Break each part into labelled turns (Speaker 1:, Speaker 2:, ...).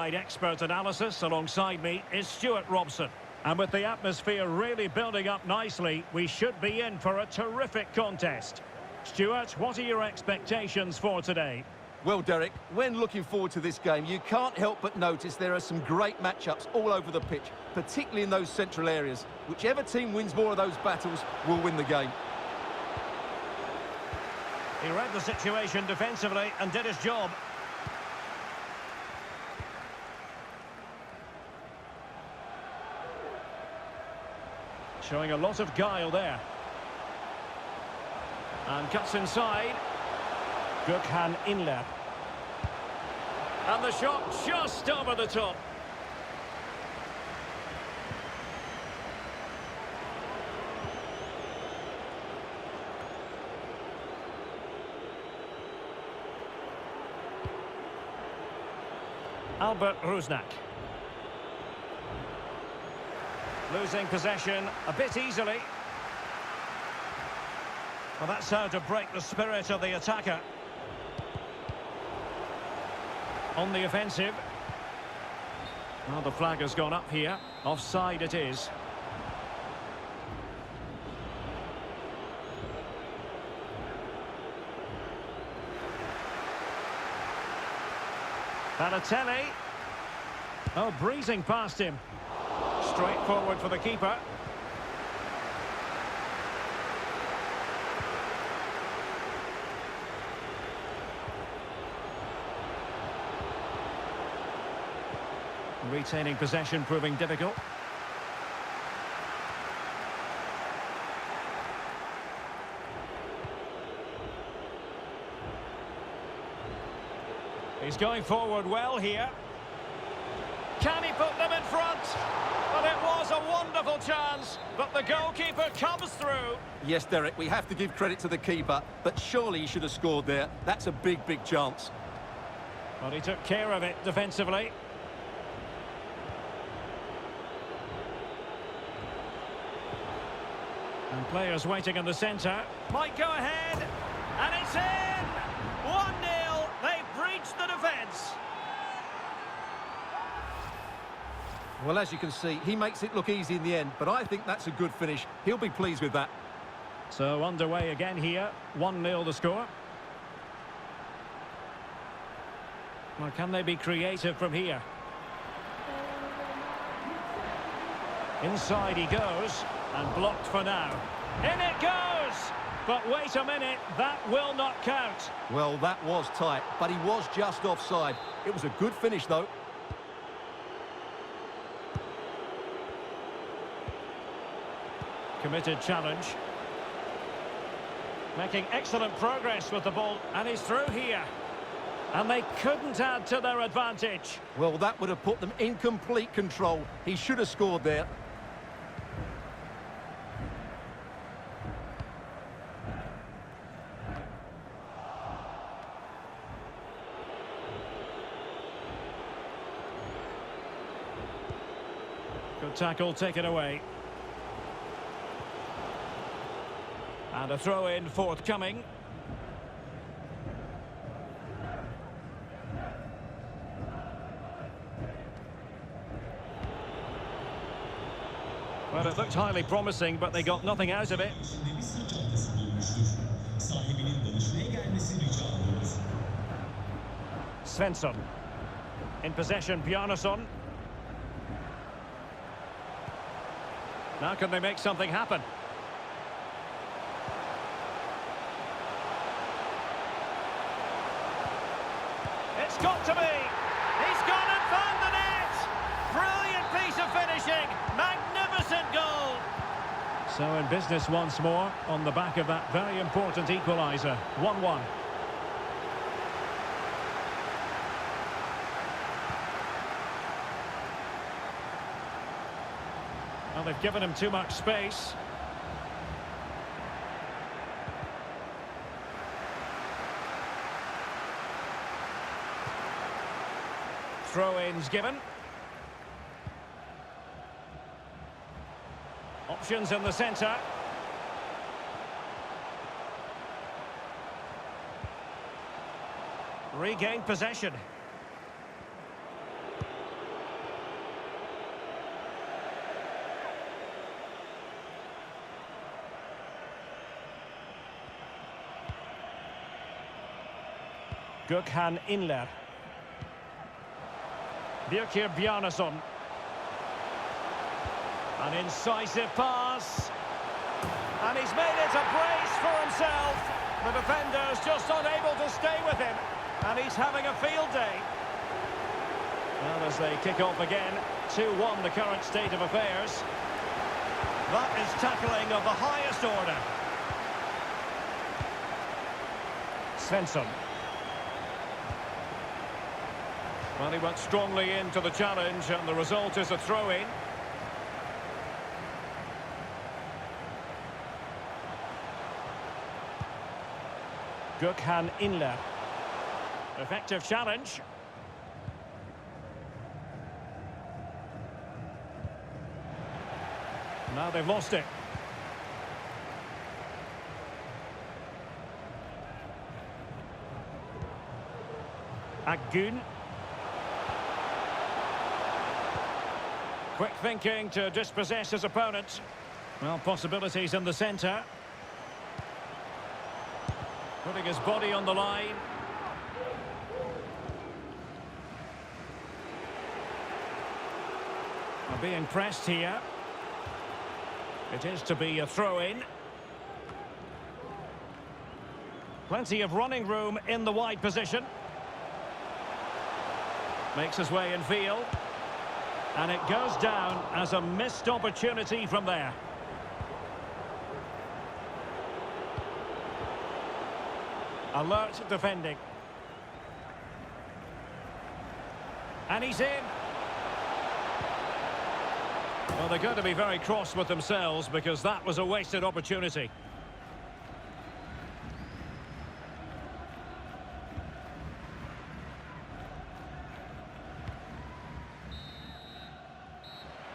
Speaker 1: provide expert analysis. Alongside me is Stuart Robson. And with the atmosphere really building up nicely, we should be in for a terrific contest. Stuart, what are your expectations for today?
Speaker 2: Well, Derek, when looking forward to this game, you can't help but notice there are some great matchups all over the pitch, particularly in those central areas. Whichever team wins more of those battles will win the game.
Speaker 1: He read the situation defensively and did his job. Showing a lot of guile there. And cuts inside. Gökhan Inler. And the shot just over the top. Albert Rusnak. Losing possession a bit easily. Well, that's how to break the spirit of the attacker. On the offensive. Well, the flag has gone up here. Offside it is. Balotelli. Oh, breezing past him. Straight forward for the keeper. Retaining possession proving difficult. He's going forward well here. Can he put them in front? But it was a wonderful chance, but the goalkeeper comes through.
Speaker 2: Yes, Derek, we have to give credit to the keeper, but surely he should have scored there. That's a big, big chance.
Speaker 1: Well, he took care of it defensively. And players waiting in the centre. Might go ahead. And it's in! 1-0. They've breached the defence.
Speaker 2: Well, as you can see, he makes it look easy in the end, but I think that's a good finish. He'll be pleased with that.
Speaker 1: So underway again here. 1-0 the score. Well, can they be creative from here? Inside he goes. And blocked for now. In it goes! But wait a minute, that will not count.
Speaker 2: Well, that was tight, but he was just offside. It was a good finish, though.
Speaker 1: Committed challenge. Making excellent progress with the ball. And he's through here. And they couldn't add to their advantage.
Speaker 2: Well, that would have put them in complete control. He should have scored there.
Speaker 1: Good tackle taken away. And a throw-in forthcoming. Well, it looked highly promising, but they got nothing out of it. Svensson. In possession, Bjarnason. Now can they make something happen? It's got to be! He's gone and found the net! Brilliant piece of finishing! Magnificent goal! So in business once more on the back of that very important equaliser. 1-1. Well, they've given him too much space. Throw-ins given. Options in the centre. Regained possession. Gökhan Inler. Birkir Bjarnason. An incisive pass. And he's made it a brace for himself. The defender's just unable to stay with him. And he's having a field day. Well, as they kick off again, 2-1 the current state of affairs. That is tackling of the highest order. Svensson. Well, he went strongly into the challenge, and the result is a throw-in. Gökhan Inler. Effective challenge. Now they've lost it. Akgün. Quick thinking to dispossess his opponent. Well, possibilities in the centre. Putting his body on the line. Are being pressed here. It is to be a throw-in. Plenty of running room in the wide position. Makes his way in field. And it goes down as a missed opportunity from there. Alert defending. And he's in. Well, they're going to be very cross with themselves because that was a wasted opportunity.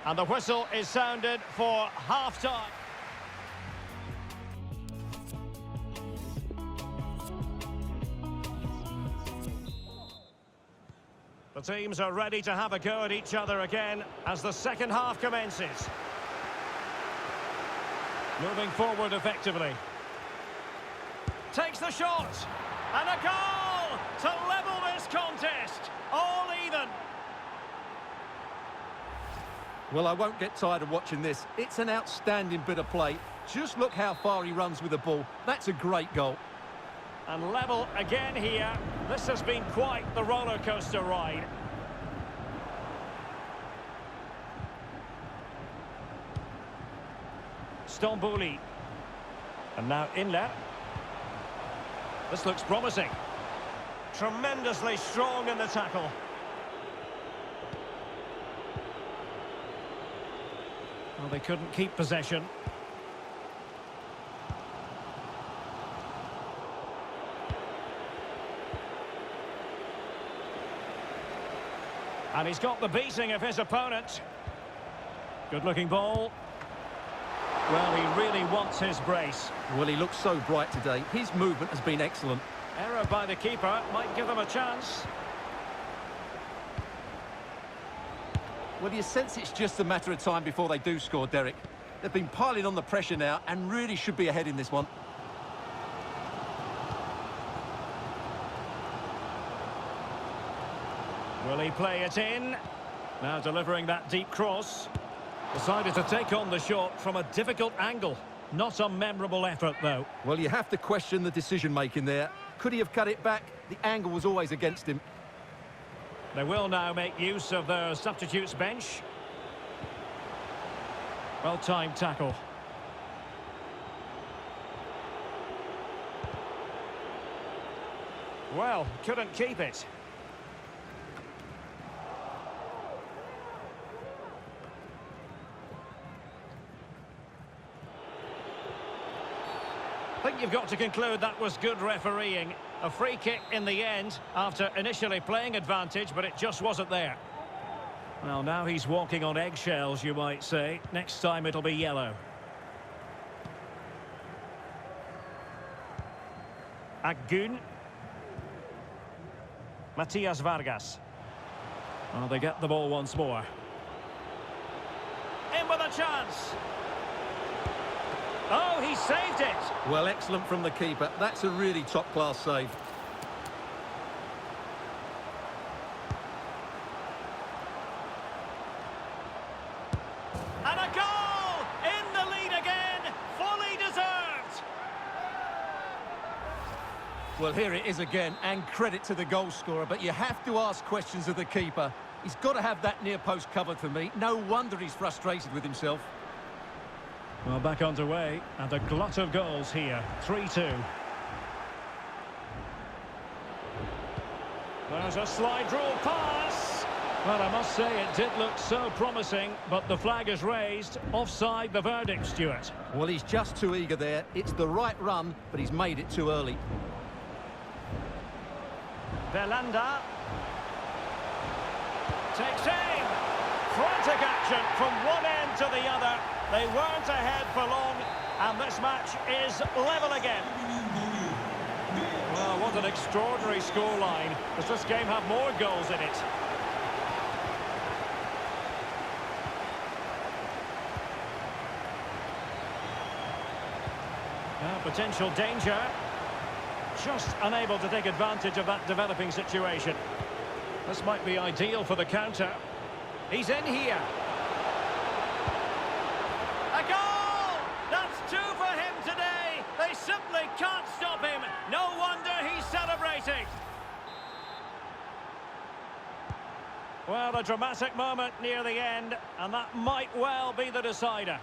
Speaker 1: And the whistle is sounded for half-time. The teams are ready to have a go at each other again as the second half commences. Moving forward effectively. Takes the shot. And a goal to level this contest. All even.
Speaker 2: Well, I won't get tired of watching this. It's an outstanding bit of play. Just look how far he runs with the ball. That's a great goal.
Speaker 1: And level again here. This has been quite the roller coaster ride. Stambouli. And now Inler. This looks promising. Tremendously strong in the tackle. Well, they couldn't keep possession. And he's got the beating of his opponent. Good-looking ball. Well, he really wants his brace.
Speaker 2: Well, he looks so bright today. His movement has been excellent.
Speaker 1: Error by the keeper might give him a chance.
Speaker 2: Well, you sense it's just a matter of time before they do score, Derek. They've been piling on the pressure now and really should be ahead in this one.
Speaker 1: Will he play it in? Now delivering that deep cross. Decided to take on the shot from a difficult angle. Not a memorable effort, though.
Speaker 2: Well, you have to question the decision-making there. Could he have cut it back? The angle was always against him.
Speaker 1: They will now make use of their substitutes bench. Well-timed tackle. Well, couldn't keep it. I think you've got to conclude that was good refereeing. A free kick in the end after initially playing advantage, but it just wasn't there. Well, now he's walking on eggshells, you might say. Next time it'll be yellow. Akgün. Matias Vargas. Well, they get the ball once more. In with a chance. Oh, he saved it.
Speaker 2: Well, excellent from the keeper. That's a really top-class save.
Speaker 1: And a goal! In the lead again, fully deserved!
Speaker 2: Well, here it is again, and credit to the goal scorer, but you have to ask questions of the keeper. He's got to have that near post covered for me. No wonder he's frustrated with himself.
Speaker 1: Well, back underway, and a glut of goals here. 3-2. There's a slide rule pass. Well, I must say it did look so promising, but the flag is raised. Offside the verdict, Stuart.
Speaker 2: Well, he's just too eager there. It's the right run, but he's made it too early.
Speaker 1: Belanda takes aim. Frantic action from one end to the other. They weren't ahead for long, and this match is level again. Well, what an extraordinary scoreline. Does this game have more goals in it? Potential danger. Just unable to take advantage of that developing situation. This might be ideal for the counter. He's in here. A goal! That's two for him today. They simply can't stop him. No wonder he's celebrating. Well, a dramatic moment near the end, and that might well be the decider.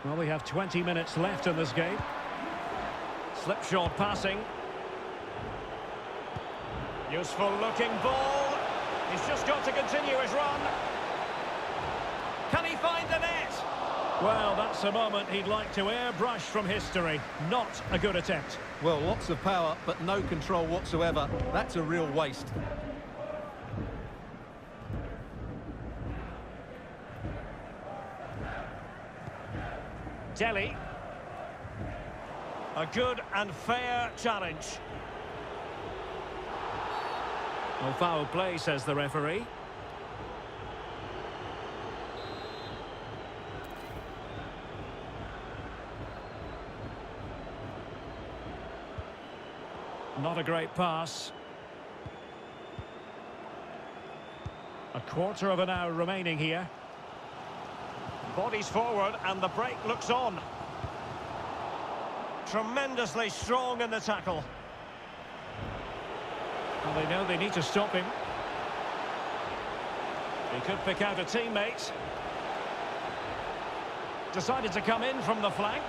Speaker 1: Well, we have 20 minutes left in this game. Slipshod passing. Useful looking ball. He's just got to continue his run. Can he find the net? Well, that's a moment he'd like to airbrush from history. Not a good attempt.
Speaker 2: Well, lots of power, but no control whatsoever. That's a real waste.
Speaker 1: Delhi. A good and fair challenge. No foul play, says the referee. Not a great pass. A quarter of an hour remaining here. Bodies forward and the break looks on. Tremendously strong in the tackle. Well, they know they need to stop him. He could pick out a teammate. Decided to come in from the flank.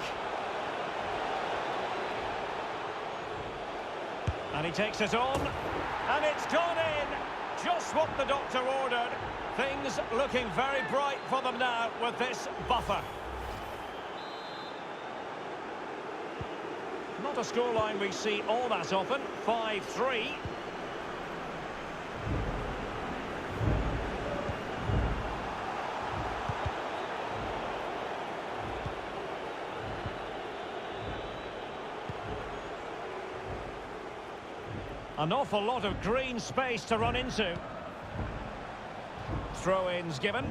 Speaker 1: And he takes it on. And it's gone in. Just what the doctor ordered. Things looking very bright for them now with this buffer. Not a scoreline we see all that often. 5-3. An awful lot of green space to run into. Throw-ins given.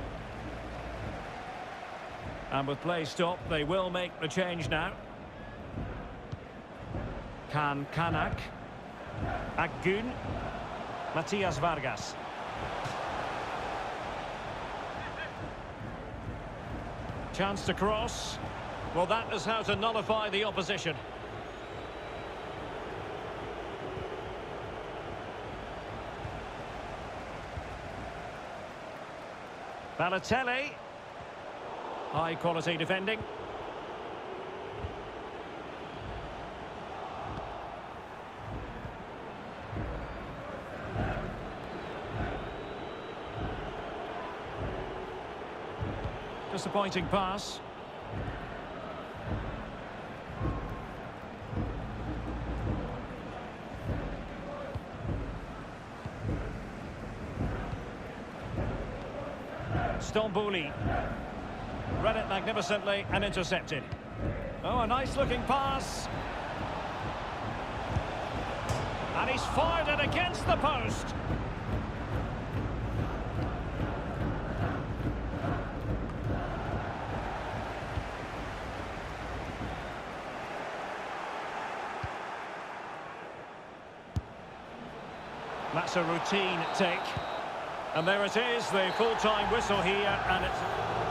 Speaker 1: And with play stopped, they will make the change now. Kanak. Akgun. Matias Vargas. Chance to cross. Well, that is how to nullify the opposition. Balotelli. High quality defending. Disappointing pass. Stambouli. Read it magnificently and intercepted. Oh, a nice looking pass. And he's fired it against the post. That's a routine take. And there it is, the full-time whistle here, and it's...